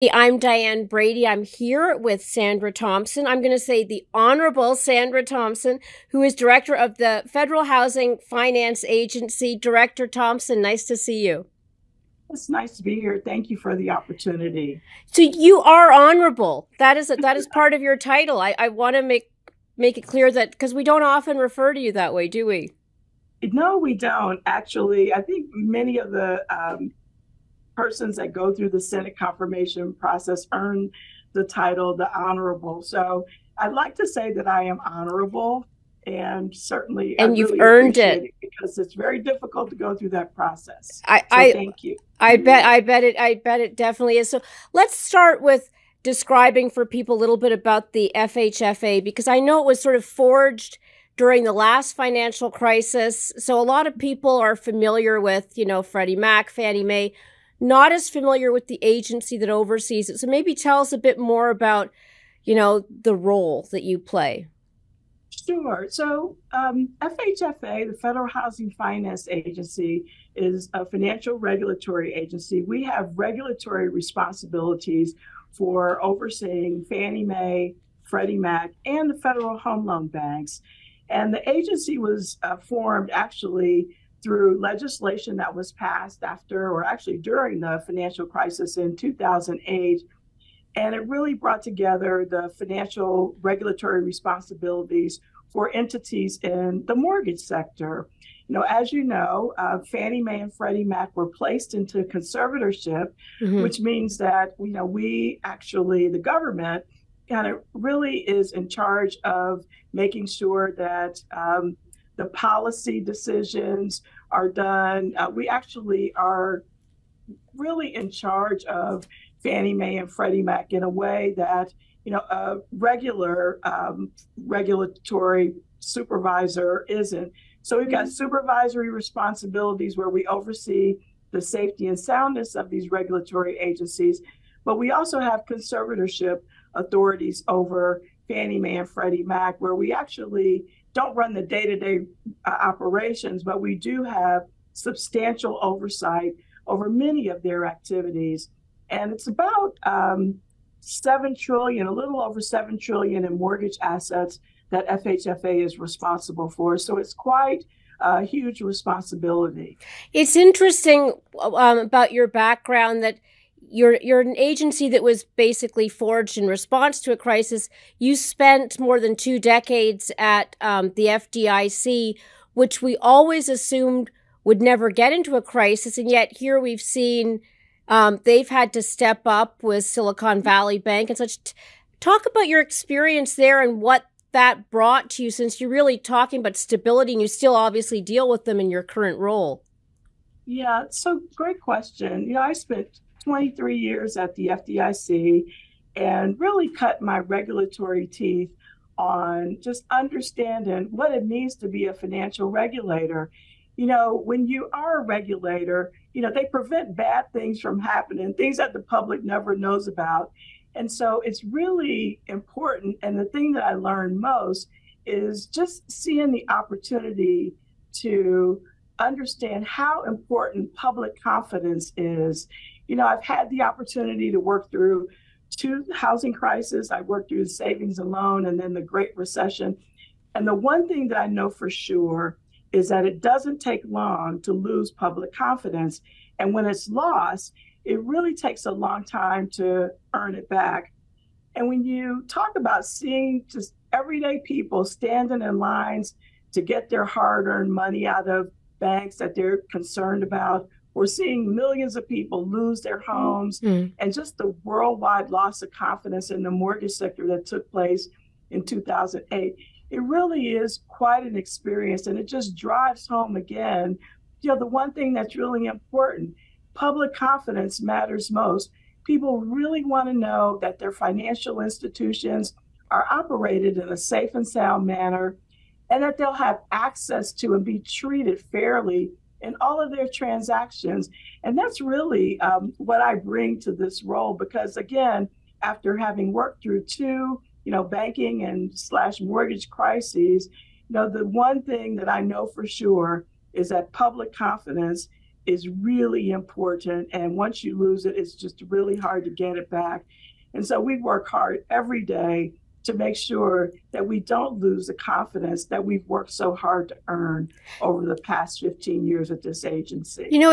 I'm Diane Brady. I'm here with Sandra Thompson. I'm going to say the Honorable Sandra Thompson, who is Director of the Federal Housing Finance Agency. Director Thompson, nice to see you. It's nice to be here. Thank you for the opportunity. So you are honorable. That is part of your title. I want to make it clear that because we don't often refer to you that way, do we? No, we don't. Actually, I think many of the persons that go through the Senate confirmation process earn the title, the honorable. So I'd like to say that I am honorable, and certainly I And you've really earned appreciate it. it because it's very difficult to go through that process. I, So I thank you. I bet it definitely is. So let's start with describing for people a little bit about the FHFA, because I know it was sort of forged during the last financial crisis. So a lot of people are familiar with, Freddie Mac, Fannie Mae, not as familiar with the agency that oversees it. So maybe tell us a bit more about, the role that you play. Sure. So, FHFA, the Federal Housing Finance Agency, is a financial regulatory agency. We have regulatory responsibilities for overseeing Fannie Mae, Freddie Mac, and the federal home loan banks. And the agency was formed actually through legislation that was passed after, or actually during the financial crisis in 2008. And it really brought together the financial regulatory responsibilities for entities in the mortgage sector. As you know, Fannie Mae and Freddie Mac were placed into conservatorship, Mm-hmm. which means that, we actually, the government, kind of really is in charge of making sure that the policy decisions are done. We actually are really in charge of Fannie Mae and Freddie Mac in a way that a regular regulatory supervisor isn't. So we've got supervisory responsibilities where we oversee the safety and soundness of these regulatory agencies, but we also have conservatorship authorities over Fannie Mae and Freddie Mac, where we actually don't run the day-to-day operations, but we do have substantial oversight over many of their activities. And it's about 7 trillion, a little over 7 trillion in mortgage assets that FHFA is responsible for. So it's quite a huge responsibility. It's interesting about your background that you're an agency that was basically forged in response to a crisis. You spent more than 2 decades at the FDIC, which we always assumed would never get into a crisis, and yet here we've seen they've had to step up with Silicon Valley Bank and such. Talk about your experience there and what that brought to you, since you're really talking about stability and you still obviously deal with them in your current role. Yeah, so great question. I spent 23 years at the FDIC and really cut my regulatory teeth on just understanding what it means to be a financial regulator. When you are a regulator, they prevent bad things from happening, things that the public never knows about. And so it's really important. And the thing that I learned most is just seeing the opportunity to understand how important public confidence is. I've had the opportunity to work through 2 housing crises. I worked through the savings and loan and then the Great Recession. And the one thing that I know for sure is that it doesn't take long to lose public confidence. And when it's lost, it really takes a long time to earn it back. And when you talk about seeing just everyday people standing in lines to get their hard-earned money out of banks that they're concerned about, or seeing millions of people lose their homes, Mm. and just the worldwide loss of confidence in the mortgage sector that took place in 2008, it really is quite an experience. And it just drives home again, the one thing that's really important: public confidence matters most. People really want to know that their financial institutions are operated in a safe and sound manner, and that they'll have access to and be treated fairly in all of their transactions. And that's really what I bring to this role, because again, after having worked through 2, banking and / mortgage crises, the one thing that I know for sure is that public confidence is really important. And once you lose it, it's just really hard to get it back. And so we work hard every day to make sure that we don't lose the confidence that we've worked so hard to earn over the past 15 years at this agency. You know,